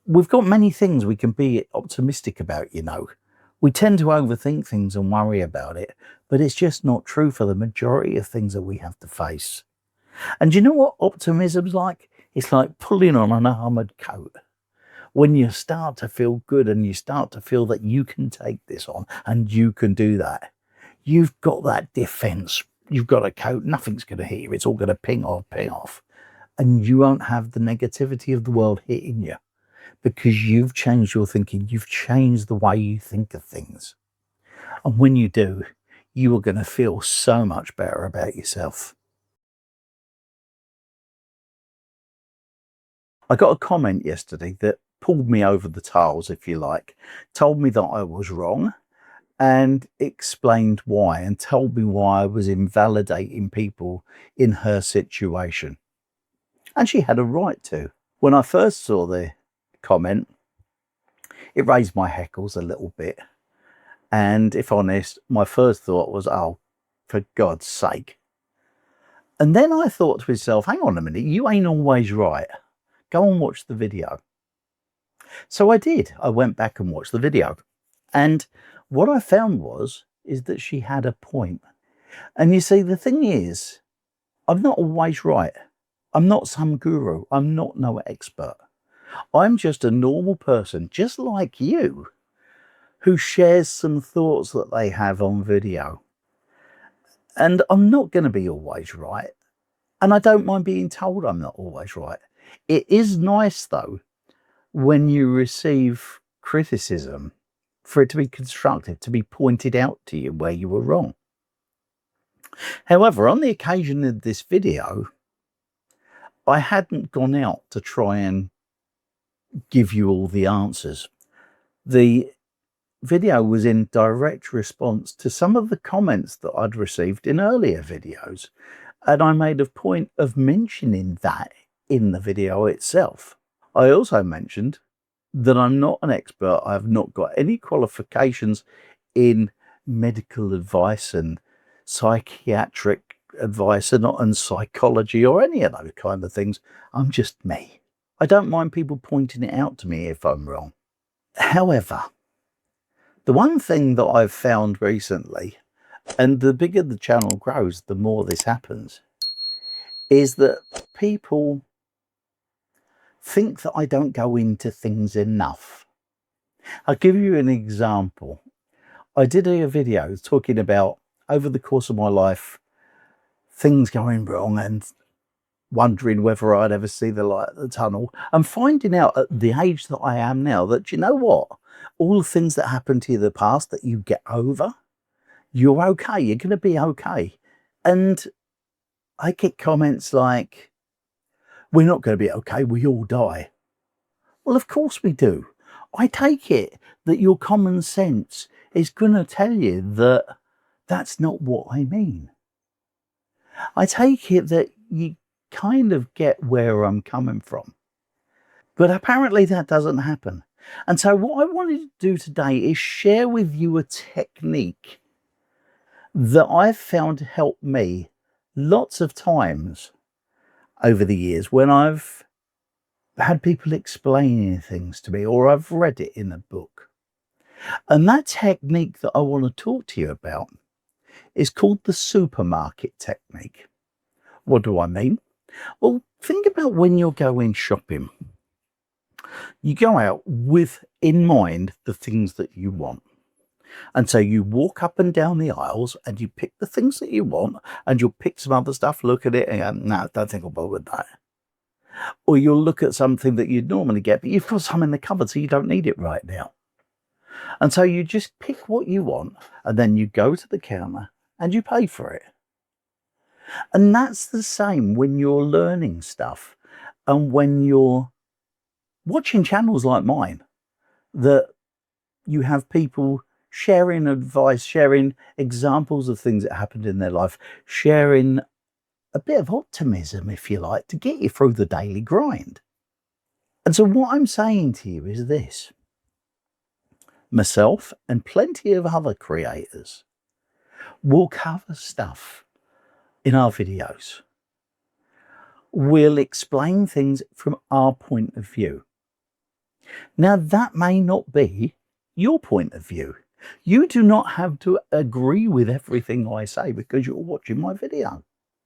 We've got many things we can be optimistic about, you know. We tend to overthink things and worry about it, but it's just not true for the majority of things that we have to face. And you know what optimism's like? It's like pulling on an armoured coat. When you start to feel good and you start to feel that you can take this on and you can do that, you've got that defence. You've got a coat, nothing's going to hit you. It's all going to ping off. And you won't have the negativity of the world hitting you because you've changed your thinking. You've changed the way you think of things. And when you do, you are going to feel so much better about yourself. I got a comment yesterday that pulled me over the tiles, if you like, told me that I was wrong and explained why and told me why I was invalidating people in her situation. And she had a right to. When I first saw the comment, it raised my hackles a little bit. And if honest, my first thought was, oh, for God's sake. And then I thought to myself, hang on a minute, you ain't always right. Go and watch the video. So I did. I went back and watched the video. And what I found is that she had a point. And you see, the thing is, I'm not always right. I'm not some guru. I'm not no expert. I'm just a normal person, just like you, who shares some thoughts that they have on video. And I'm not going to be always right. And I don't mind being told I'm not always right. It is nice, though, when you receive criticism, for it to be constructive, to be pointed out to you where you were wrong. However, on the occasion of this video, I hadn't gone out to try and give you all the answers. The video was in direct response to some of the comments that I'd received in earlier videos. And I made a point of mentioning that in the video itself. I also mentioned that I'm not an expert. I've not got any qualifications in medical advice and psychiatric advice and psychology or any of those kind of things. I'm just me. I don't mind people pointing it out to me if I'm wrong. However, the one thing that I've found recently, and the bigger the channel grows, the more this happens, is that people think that I don't go into things enough. I'll give you an example. I did a video talking about, over the course of my life, things going wrong and wondering whether I'd ever see the light at the tunnel, and finding out at the age that I am now that, you know what, all the things that happened to you in the past that you get over, you're okay, you're going to be okay. And I get comments like, we're not going to be okay, we all die. Well, of course we do. I take it that your common sense is going to tell you that that's not what I mean. I take it that you kind of get where I'm coming from. But apparently that doesn't happen. And so what I wanted to do today is share with you a technique that I've found to help me lots of times over the years when I've had people explaining things to me or I've read it in a book. And that technique that I want to talk to you about is called the supermarket technique. What do I mean? Well, think about when you're going shopping. You go out with in mind the things that you want. And so you walk up and down the aisles and you pick the things that you want, and you'll pick some other stuff, look at it and go, no, don't think I'll bother with that. Or you'll look at something that you'd normally get, but you've got some in the cupboard, so you don't need it right now. And so you just pick what you want, and then you go to the counter and you pay for it. And that's the same when you're learning stuff and when you're watching channels like mine, that you have people sharing advice, sharing examples of things that happened in their life, sharing a bit of optimism, if you like, to get you through the daily grind. And so what I'm saying to you is this. Myself and plenty of other creators will cover stuff in our videos. We'll explain things from our point of view. Now, that may not be your point of view. You do not have to agree with everything I say because you're watching my video.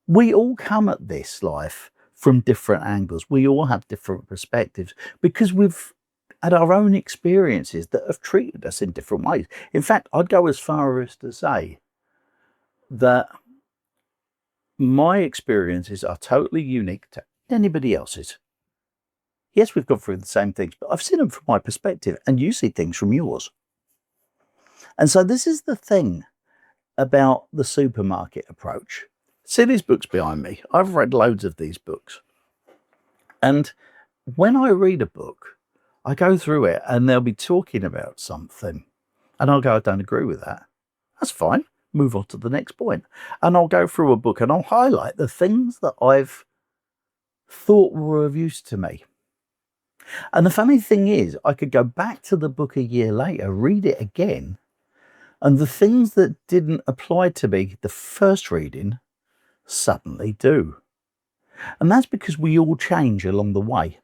We all come at this life from different angles. We all have different perspectives because we've had our own experiences that have treated us in different ways. In fact, I'd go as far as to say that my experiences are totally unique to anybody else's. Yes, we've gone through the same things, but I've seen them from my perspective and you see things from yours. And so this is the thing about the supermarket approach. See these books behind me? I've read loads of these books. And when I read a book, I go through it and they'll be talking about something. And I'll go, I don't agree with that. That's fine. Move on to the next point. And I'll go through a book and I'll highlight the things that I've thought were of use to me. And the funny thing is, I could go back to the book a year later, read it again, and the things that didn't apply to me the first reading suddenly do. And that's because we all change along the way.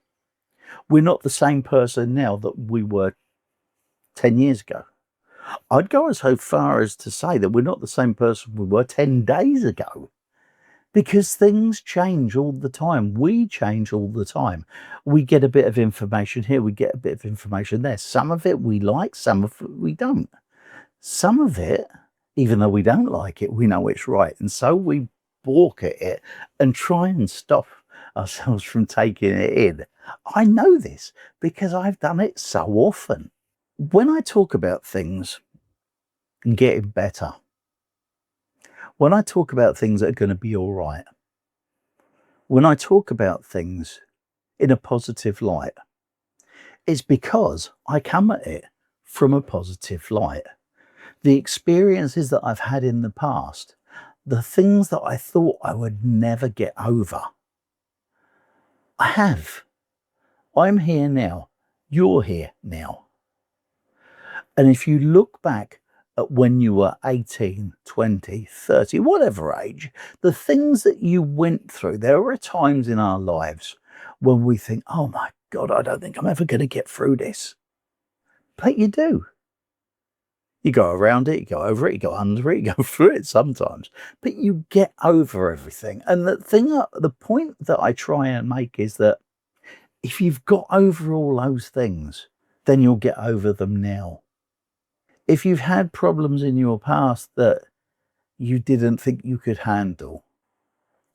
We're not the same person now that we were 10 years ago. I'd go as far as to say that we're not the same person we were 10 days ago. Because things change all the time. We change all the time. We get a bit of information here, we get a bit of information there. Some of it we like, some of it we don't. Some of it, even though we don't like it, we know it's right. And so we balk at it and try and stop ourselves from taking it in. I know this because I've done it so often. When I talk about things getting better, when I talk about things that are going to be all right, when I talk about things in a positive light, it's because I come at it from a positive light. The experiences that I've had in the past, the things that I thought I would never get over, I have. I'm here now. You're here now. And if you look back at when you were 18, 20, 30, whatever age, the things that you went through, there are times in our lives when we think, oh my God, I don't think I'm ever going to get through this. But you do. You go around it, you go over it, you go under it, you go through it sometimes, but you get over everything. And the point that I try and make is that if you've got over all those things, then you'll get over them now. If you've had problems in your past that you didn't think you could handle,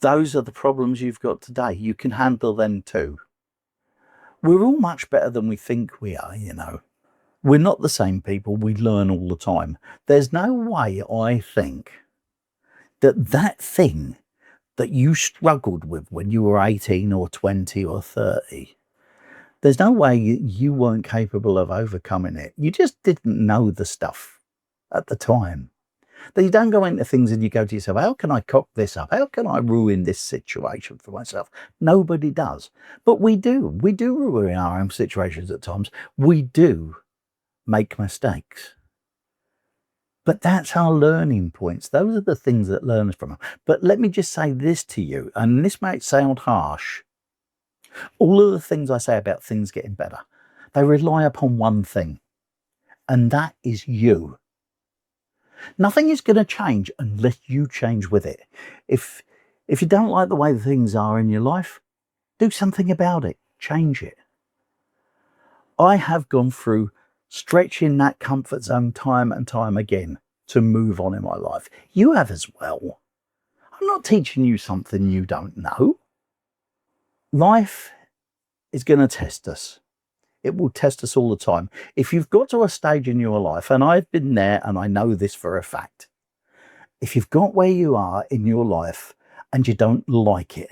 those are the problems you've got today. You can handle them too. We're all much better than we think we are, you know. We're not the same people. We learn all the time. There's no way, I think, that thing that you struggled with when you were 18 or 20 or 30, there's no way you weren't capable of overcoming it. You just didn't know the stuff at the time. That you don't go into things and you go to yourself, how can I cock this up? How can I ruin this situation for myself? Nobody does. But we do. We do ruin our own situations at times. We do make mistakes. But that's our learning points. Those are the things that learn from them. But let me just say this to you, and this might sound harsh. All of the things I say about things getting better, they rely upon one thing, and that is you. Nothing is going to change unless you change with it. If you don't like the way things are in your life, do something about it. Change it. I have gone through stretching that comfort zone time and time again to move on in my life. You have as well. I'm not teaching you something you don't know. Life is going to test us. It will test us all the time. If you've got to a stage in your life, and I've been there and I know this for a fact, if you've got where you are in your life and you don't like it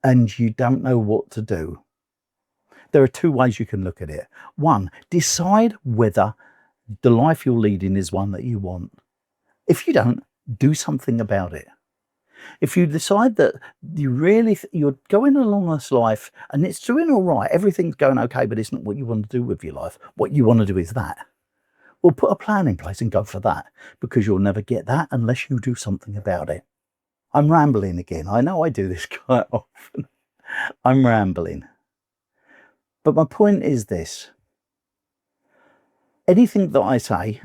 and you don't know what to do, there are two ways you can look at it. One, decide whether the life you're leading is one that you want. If you don't, do something about it. If you decide that you're going along this life and it's doing all right, everything's going okay, but it's not what you want to do with your life. What you want to do is that. Well, put a plan in place and go for that, because you'll never get that unless you do something about it. I'm rambling again. I know I do this quite often. I'm rambling. But my point is this. Anything that I say,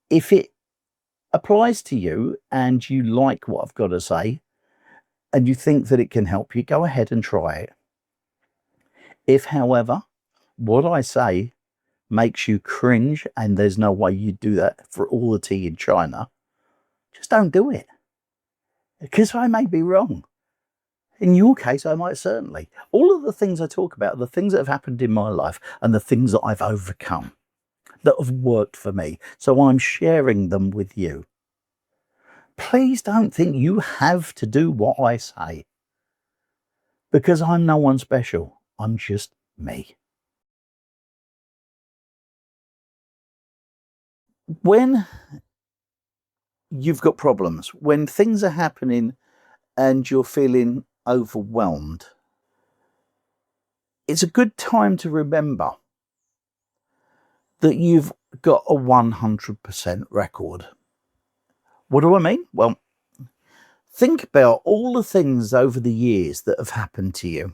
if it applies to you and you like what I've got to say and you think that it can help you, go ahead and try it. If, however, what I say makes you cringe and there's no way you do that for all the tea in China, just don't do it. Because I may be wrong. In your case, I might certainly. All of the things I talk about are the things that have happened in my life and the things that I've overcome that have worked for me. So I'm sharing them with you. Please don't think you have to do what I say, because I'm no one special. I'm just me. When you've got problems, when things are happening and you're feeling overwhelmed, it's a good time to remember that you've got a 100% record. What do I mean? Well, think about all the things over the years that have happened to you.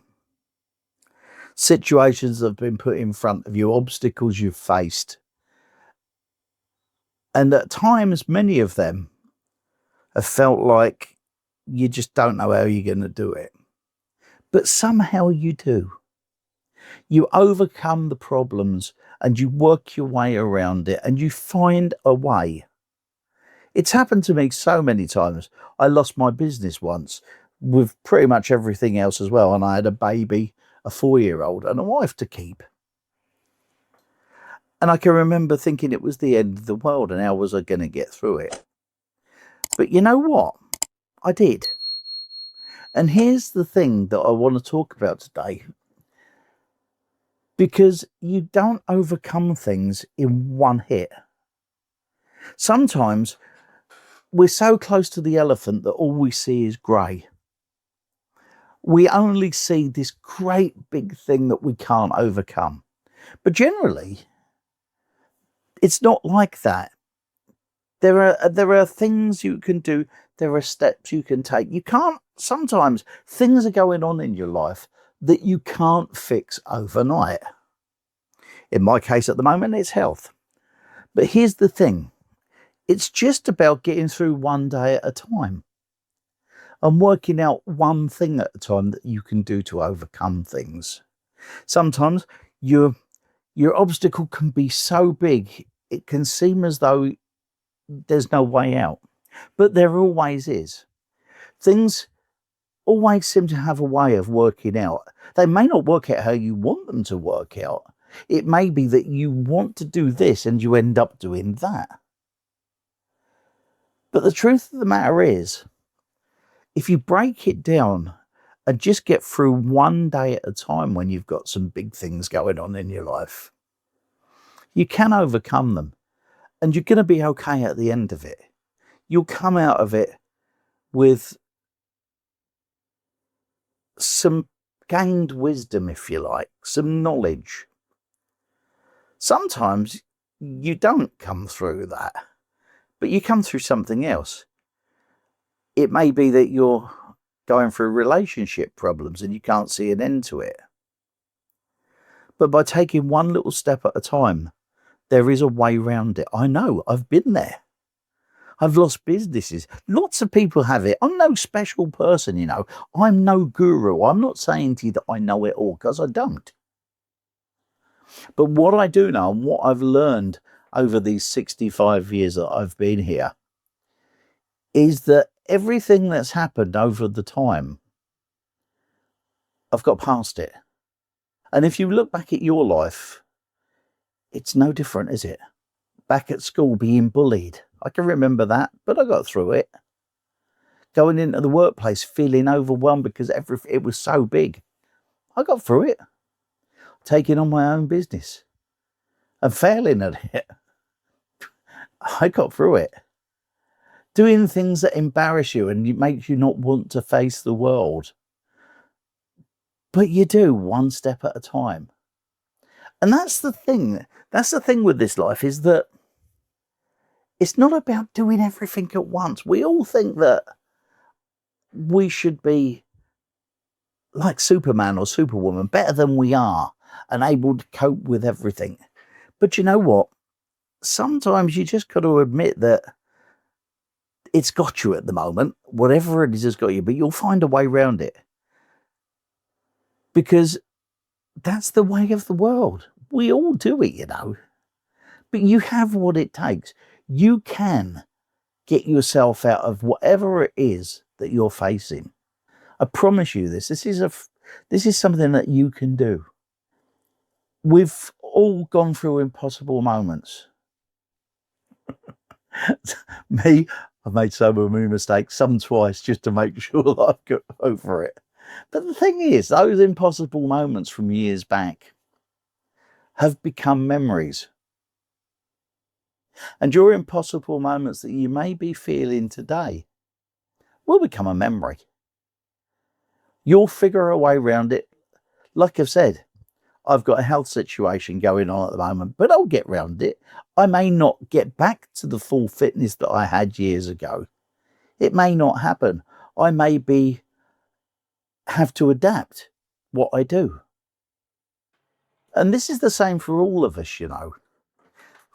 Situations that have been put in front of you, obstacles you've faced. And at times, many of them have felt like you just don't know how you're going to do it. But somehow you do. You overcome the problems and you work your way around it and you find a way. It's happened to me so many times. I lost my business once with pretty much everything else as well. And I had a baby, a 4-year-old and a wife to keep. And I can remember thinking it was the end of the world and how was I going to get through it? But you know what? I did. And here's the thing that I want to talk about today. because you don't overcome things in one hit. Sometimes we're so close to the elephant that all we see is grey. We only see this great big thing that we can't overcome. But generally, it's not like that. There are things you can do. There are steps you can take. You can't, sometimes things are going on in your life that you can't fix overnight. In my case at the moment, it's health. But here's the thing. It's just about getting through one day at a time and working out one thing at a time that you can do to overcome things. Sometimes your obstacle can be so big, it can seem as though there's no way out, but there always is. Things always seem to have a way of working out. They may not work out how you want them to work out. It may be that you want to do this and you end up doing that. But the truth of the matter is, if you break it down and just get through one day at a time when you've got some big things going on in your life, you can overcome them and you're going to be okay at the end of it. You'll come out of it with some gained wisdom, if you like, some knowledge. Sometimes you don't come through that, but you come through something else. It may be that you're going through relationship problems and you can't see an end to it. But by taking one little step at a time, there is a way around it. I know, I've been there. I've lost businesses. Lots of people have it. I'm no special person, you know. I'm no guru. I'm not saying to you that I know it all, because I don't. But what I do know and what I've learned over these 65 years that I've been here is that everything that's happened over the time, I've got past it. And if you look back at your life, it's no different, is it? Back at school being bullied. I can remember that, but I got through it. Going into the workplace feeling overwhelmed because it was so big. I got through it. Taking on my own business and failing at it. I got through it. Doing things that embarrass you and it makes you not want to face the world. But you do, one step at a time. And that's the thing. That's the thing with this life, is that it's not about doing everything at once. We all think that we should be like Superman or Superwoman, better than we are and able to cope with everything. But you know what? Sometimes you just got to admit that it's got you at the moment. Whatever it is has got you, but you'll find a way around it. Because that's the way of the world. We all do it, you know. But you have what it takes. You can get yourself out of whatever it is that you're facing. I promise you this. This is something that you can do. We've all gone through impossible moments. Me, I've made so many mistakes, some twice, just to make sure that I've got over it. But the thing is, those impossible moments from years back have become memories. And your impossible moments that you may be feeling today will become a memory. You'll figure a way around it. Like I've said, I've got a health situation going on at the moment, but I'll get round it. I may not get back to the full fitness that I had years ago. It may not happen. I may have to adapt what I do. And this is the same for all of us, you know.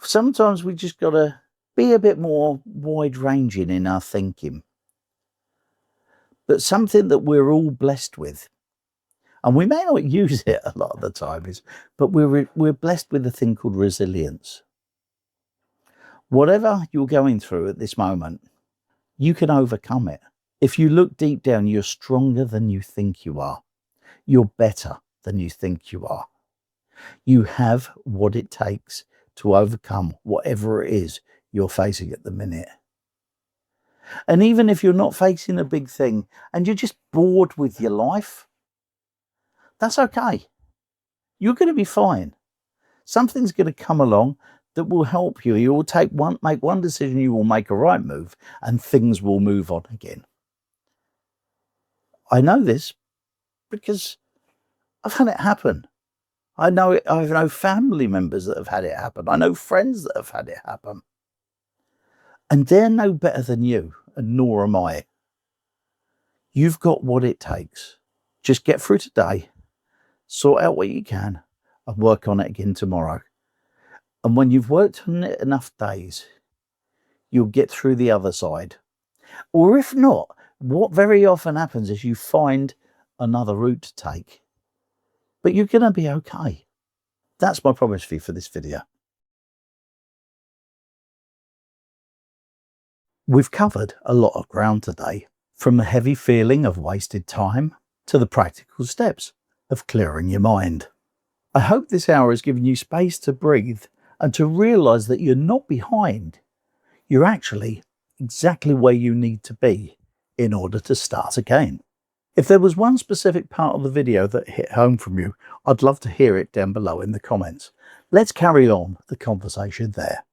Sometimes we just got to be a bit more wide-ranging in our thinking. But something that we're all blessed with, and we may not use it a lot of the time, but we're blessed with a thing called resilience. Whatever you're going through at this moment, you can overcome it. If you look deep down, you're stronger than you think you are. You're better than you think you are. You have what it takes to overcome whatever it is you're facing at the minute. And even if you're not facing a big thing and you're just bored with your life, that's okay. you're going to be fine. Something's going to come along that will help you. You will make one decision, you will make a right move, and things will move on again. I know this because I've had it happen. I know family members that have had it happen. I know friends that have had it happen. And they're no better than you, and nor am I. You've got what it takes. Just get through today, sort out what you can, and work on it again tomorrow. And when you've worked on it enough days, you'll get through the other side. Or if not, what very often happens is you find another route to take. But you're going to be okay. That's my promise for you for this video. We've covered a lot of ground today, from the heavy feeling of wasted time to the practical steps of clearing your mind. I hope this hour has given you space to breathe and to realise that you're not behind. You're actually exactly where you need to be in order to start again. If there was one specific part of the video that hit home from you, I'd love to hear it down below in the comments. Let's carry on the conversation there.